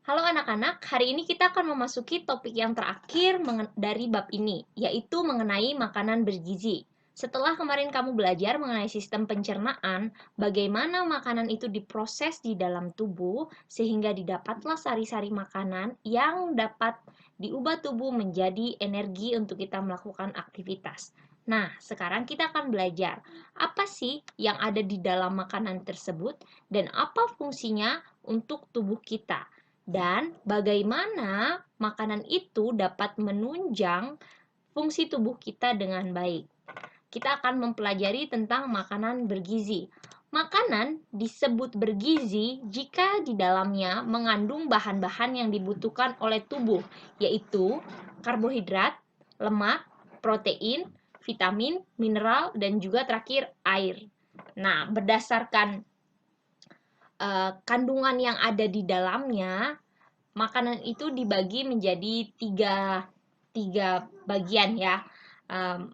Halo anak-anak, hari ini kita akan memasuki topik yang terakhir dari bab ini, yaitu mengenai makanan bergizi. Setelah kemarin kamu belajar mengenai sistem pencernaan, bagaimana makanan itu diproses di dalam tubuh, sehingga didapatlah sari-sari makanan yang dapat diubah tubuh menjadi energi untuk kita melakukan aktivitas. Nah, sekarang kita akan belajar apa sih yang ada di dalam makanan tersebut dan apa fungsinya untuk tubuh kita dan bagaimana makanan itu dapat menunjang fungsi tubuh kita dengan baik. Kita akan mempelajari tentang makanan bergizi. Makanan disebut bergizi jika di dalamnya mengandung bahan-bahan yang dibutuhkan oleh tubuh, yaitu karbohidrat, lemak, protein, vitamin, mineral, dan juga terakhir air. Nah, berdasarkan kandungan yang ada di dalamnya, makanan itu dibagi menjadi tiga bagian ya.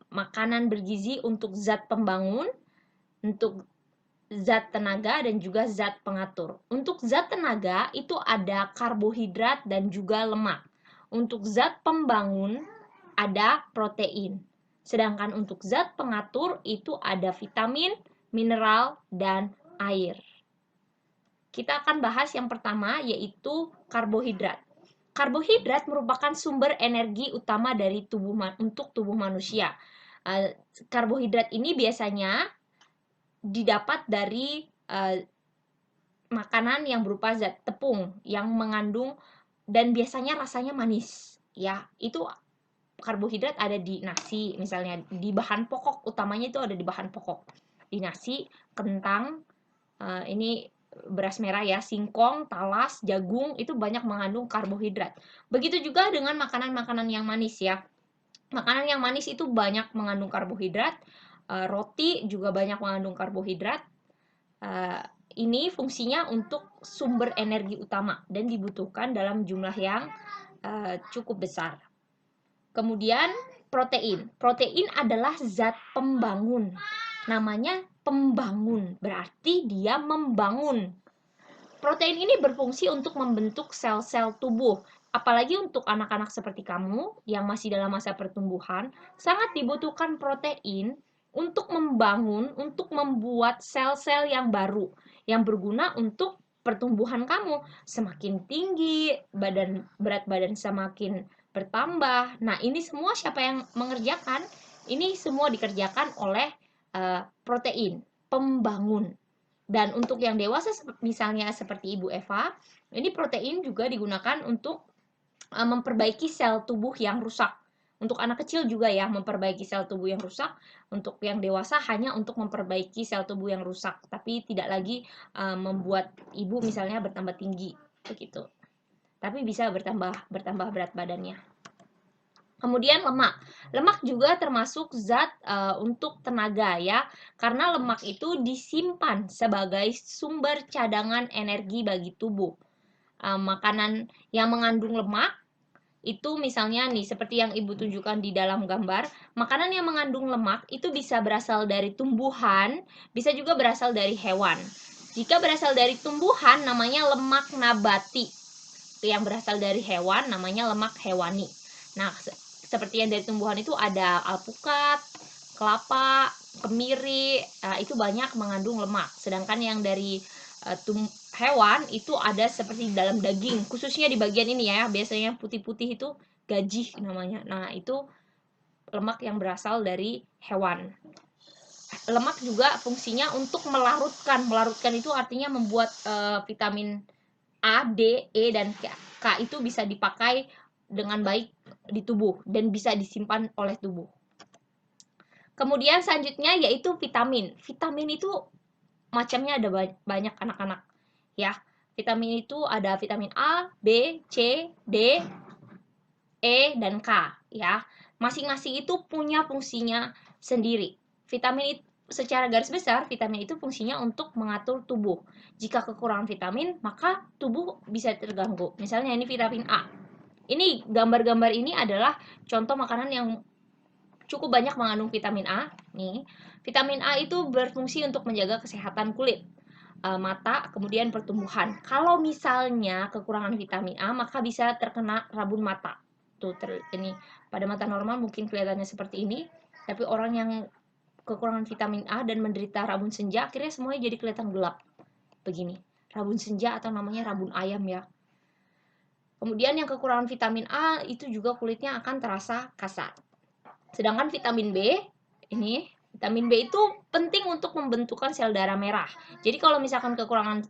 Makanan bergizi untuk zat pembangun, untuk zat tenaga, dan juga zat pengatur. Untuk zat tenaga itu ada karbohidrat dan juga lemak. Untuk zat pembangun ada protein. Sedangkan untuk zat pengatur itu ada vitamin, mineral, dan air. Kita akan bahas yang pertama, yaitu karbohidrat. Karbohidrat merupakan sumber energi utama dari untuk tubuh manusia. Karbohidrat ini biasanya didapat dari makanan yang berupa zat tepung yang mengandung dan biasanya rasanya manis. Ya, itu karbohidrat ada di nasi, misalnya di bahan pokok utamanya itu ada di bahan pokok. Di nasi, kentang, ini beras merah ya, singkong, talas, jagung itu banyak mengandung karbohidrat. Begitu juga dengan makanan-makanan yang manis ya. Makanan yang manis itu banyak mengandung karbohidrat. Roti juga banyak mengandung karbohidrat. Ini fungsinya untuk sumber energi utama dan dibutuhkan dalam jumlah yang cukup besar. Kemudian protein. Protein adalah zat pembangun. Namanya pembangun, berarti dia membangun. Protein ini berfungsi untuk membentuk sel-sel tubuh. Apalagi untuk anak-anak seperti kamu yang masih dalam masa pertumbuhan, sangat dibutuhkan protein untuk membangun, untuk membuat sel-sel yang baru, yang berguna untuk pertumbuhan kamu. Semakin tinggi, berat badan semakin bertambah. Nah, ini semua siapa yang mengerjakan? Ini semua dikerjakan oleh protein, pembangun. Dan untuk yang dewasa misalnya seperti Ibu Eva, ini protein juga digunakan untuk memperbaiki sel tubuh yang rusak. Untuk anak kecil juga ya, memperbaiki sel tubuh yang rusak. Untuk yang dewasa hanya untuk memperbaiki sel tubuh yang rusak, tapi tidak lagi membuat ibu misalnya bertambah tinggi begitu. Tapi bisa bertambah berat badannya. Kemudian lemak. Lemak juga termasuk zat untuk tenaga ya, karena lemak itu disimpan sebagai sumber cadangan energi bagi tubuh. Makanan yang mengandung lemak itu misalnya nih seperti yang Ibu tunjukkan di dalam gambar, makanan yang mengandung lemak itu bisa berasal dari tumbuhan, bisa juga berasal dari hewan. Jika berasal dari tumbuhan namanya lemak nabati. Yang berasal dari hewan namanya lemak hewani. Nah, seperti yang dari tumbuhan itu ada alpukat, kelapa, kemiri, itu banyak mengandung lemak. Sedangkan yang dari hewan itu ada seperti dalam daging, khususnya di bagian ini ya, biasanya putih-putih itu gajih namanya. Nah, itu lemak yang berasal dari hewan. Lemak juga fungsinya untuk melarutkan. Melarutkan itu artinya membuat vitamin A, D, E, dan K itu bisa dipakai dengan baik di tubuh dan bisa disimpan oleh tubuh. Kemudian selanjutnya yaitu vitamin. Vitamin itu macamnya ada banyak anak-anak ya. Vitamin itu ada vitamin A, B, C, D, E, dan K ya. Masing-masing itu punya fungsinya sendiri. Vitamin itu secara garis besar, vitamin itu fungsinya untuk mengatur tubuh. Jika kekurangan vitamin, maka tubuh bisa terganggu. Misalnya ini vitamin A. Ini gambar-gambar ini adalah contoh makanan yang cukup banyak mengandung vitamin A. Nih, vitamin A itu berfungsi untuk menjaga kesehatan kulit. mata, kemudian pertumbuhan. Kalau misalnya kekurangan vitamin A, maka bisa terkena rabun mata. Tuh, ini pada mata normal mungkin kelihatannya seperti ini, tapi orang yang kekurangan vitamin A dan menderita rabun senja, akhirnya semuanya jadi kelihatan gelap. Begini, rabun senja atau namanya rabun ayam ya. Kemudian yang kekurangan vitamin A itu juga kulitnya akan terasa kasar. Sedangkan vitamin B, ini vitamin B itu penting untuk pembentukan sel darah merah. Jadi kalau misalkan kekurangan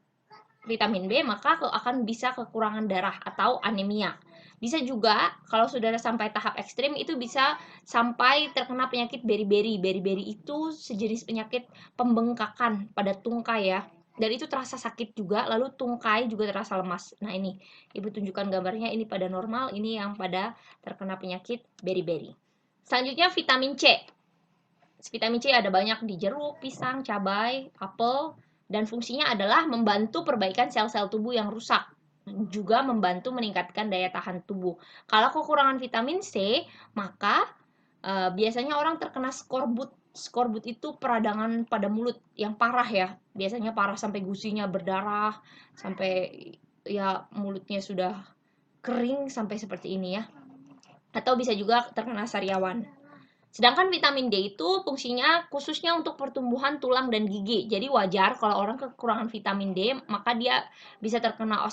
vitamin B, maka akan bisa kekurangan darah atau anemia. Bisa juga kalau sudah sampai tahap ekstrim itu bisa sampai terkena penyakit beri-beri. Beri-beri itu sejenis penyakit pembengkakan pada tungkai ya. Dan itu terasa sakit juga, lalu tungkai juga terasa lemas. Nah ini, Ibu tunjukkan gambarnya, ini pada normal, ini yang pada terkena penyakit beri-beri. Selanjutnya vitamin C. Vitamin C ada banyak di jeruk, pisang, cabai, apel, dan fungsinya adalah membantu perbaikan sel-sel tubuh yang rusak, juga membantu meningkatkan daya tahan tubuh. Kalau kekurangan vitamin C, maka biasanya orang terkena skorbut. Skorbut itu peradangan pada mulut yang parah ya. Biasanya parah sampai gusinya berdarah, sampai ya mulutnya sudah kering sampai seperti ini ya. Atau bisa juga terkena sariawan. Sedangkan vitamin D itu fungsinya khususnya untuk pertumbuhan tulang dan gigi. Jadi wajar kalau orang kekurangan vitamin D, maka dia bisa terkena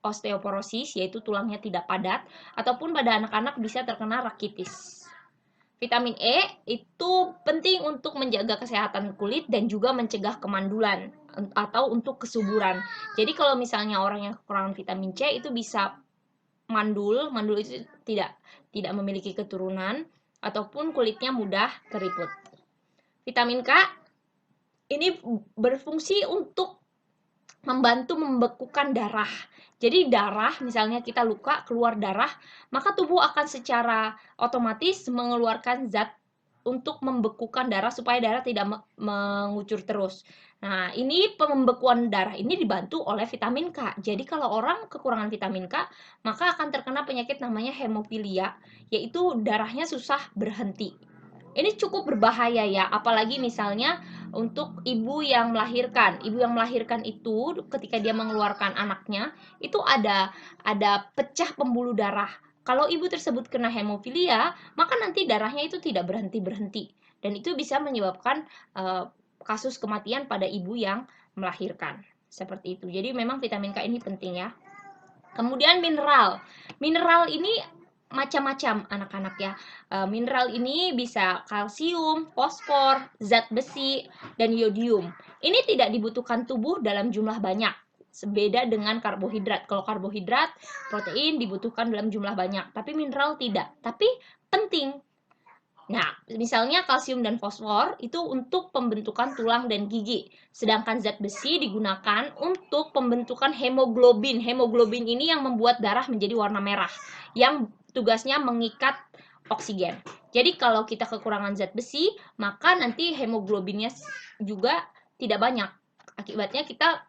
osteoporosis, yaitu tulangnya tidak padat, ataupun pada anak-anak bisa terkena rakitis. Vitamin E itu penting untuk menjaga kesehatan kulit dan juga mencegah kemandulan atau untuk kesuburan. Jadi kalau misalnya orang yang kekurangan vitamin C itu bisa mandul itu tidak memiliki keturunan ataupun kulitnya mudah keriput. Vitamin K ini berfungsi untuk membantu membekukan darah. Jadi darah, misalnya kita luka, keluar darah, maka tubuh akan secara otomatis mengeluarkan zat untuk membekukan darah supaya darah tidak mengucur terus. Nah, ini pembekuan darah ini dibantu oleh vitamin K. Jadi kalau orang kekurangan vitamin K, maka akan terkena penyakit namanya hemofilia, yaitu darahnya susah berhenti. Ini cukup berbahaya ya, apalagi misalnya untuk ibu yang melahirkan. Ibu yang melahirkan itu ketika dia mengeluarkan anaknya, itu ada pecah pembuluh darah. Kalau ibu tersebut kena hemofilia, maka nanti darahnya itu tidak berhenti-berhenti. Dan itu bisa menyebabkan kasus kematian pada ibu yang melahirkan. Seperti itu. Jadi memang vitamin K ini penting ya. Kemudian mineral. Mineral ini macam-macam anak-anak ya. Mineral ini bisa kalsium, fosfor, zat besi, dan yodium. Ini tidak dibutuhkan tubuh dalam jumlah banyak. Beda dengan karbohidrat. Kalau karbohidrat, protein dibutuhkan dalam jumlah banyak, tapi mineral tidak. Tapi penting. Nah, misalnya kalsium dan fosfor itu untuk pembentukan tulang dan gigi. Sedangkan zat besi digunakan untuk pembentukan hemoglobin. Hemoglobin ini yang membuat darah menjadi warna merah, yang tugasnya mengikat oksigen. Jadi kalau kita kekurangan zat besi, maka nanti hemoglobinnya juga tidak banyak. Akibatnya kita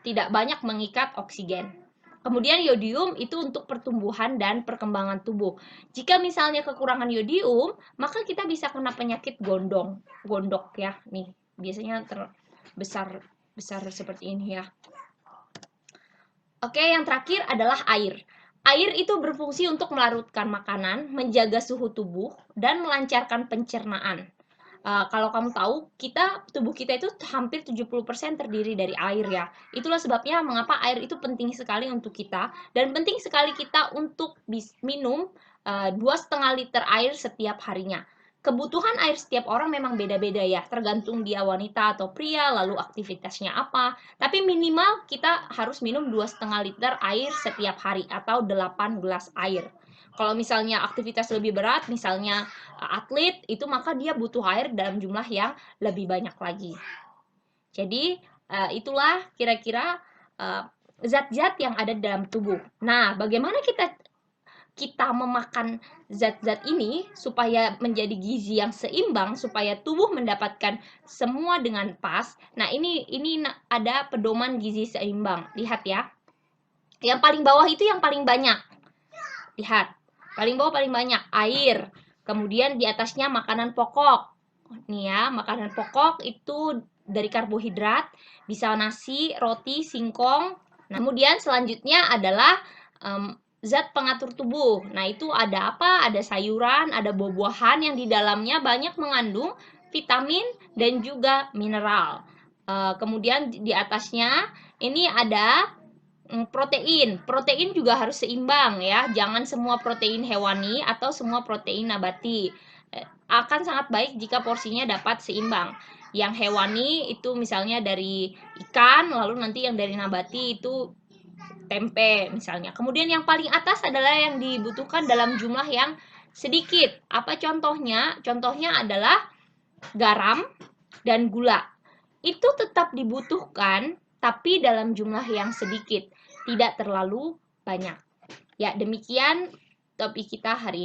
tidak banyak mengikat oksigen. Kemudian yodium itu untuk pertumbuhan dan perkembangan tubuh. Jika misalnya kekurangan yodium, maka kita bisa kena penyakit gondok ya. Nih, biasanya besar seperti ini ya. Oke, yang terakhir adalah air. Air itu berfungsi untuk melarutkan makanan, menjaga suhu tubuh, dan melancarkan pencernaan. Kalau kamu tahu, tubuh kita itu hampir 70% terdiri dari air ya. Itulah sebabnya mengapa air itu penting sekali untuk kita, dan penting sekali kita untuk minum 2,5 liter air setiap harinya. Kebutuhan air setiap orang memang beda-beda ya, tergantung dia wanita atau pria, lalu aktivitasnya apa. Tapi minimal kita harus minum 2,5 liter air setiap hari atau 8 gelas air. Kalau misalnya aktivitas lebih berat, misalnya atlet, itu maka dia butuh air dalam jumlah yang lebih banyak lagi. Jadi itulah kira-kira zat-zat yang ada dalam tubuh. Nah, bagaimana kita memakan zat-zat ini supaya menjadi gizi yang seimbang, supaya tubuh mendapatkan semua dengan pas. Nah, ini ada pedoman gizi seimbang. Lihat ya. Yang paling bawah itu yang paling banyak. Lihat. Paling bawah paling banyak air. Kemudian di atasnya makanan pokok. Nih ya, makanan pokok itu dari karbohidrat, bisa nasi, roti, singkong. Nah, kemudian selanjutnya adalah zat pengatur tubuh. Nah, itu ada apa? Ada sayuran, ada buah-buahan yang di dalamnya banyak mengandung vitamin dan juga mineral. Kemudian di atasnya ini ada protein. Protein juga harus seimbang ya. Jangan semua protein hewani atau semua protein nabati. Akan sangat baik jika porsinya dapat seimbang. Yang hewani itu misalnya dari ikan, lalu nanti yang dari nabati itu tempe misalnya. Kemudian yang paling atas adalah yang dibutuhkan dalam jumlah yang sedikit. Apa contohnya? Contohnya adalah garam dan gula. Itu tetap dibutuhkan, tapi dalam jumlah yang sedikit, tidak terlalu banyak. Ya, demikian topik kita hari ini.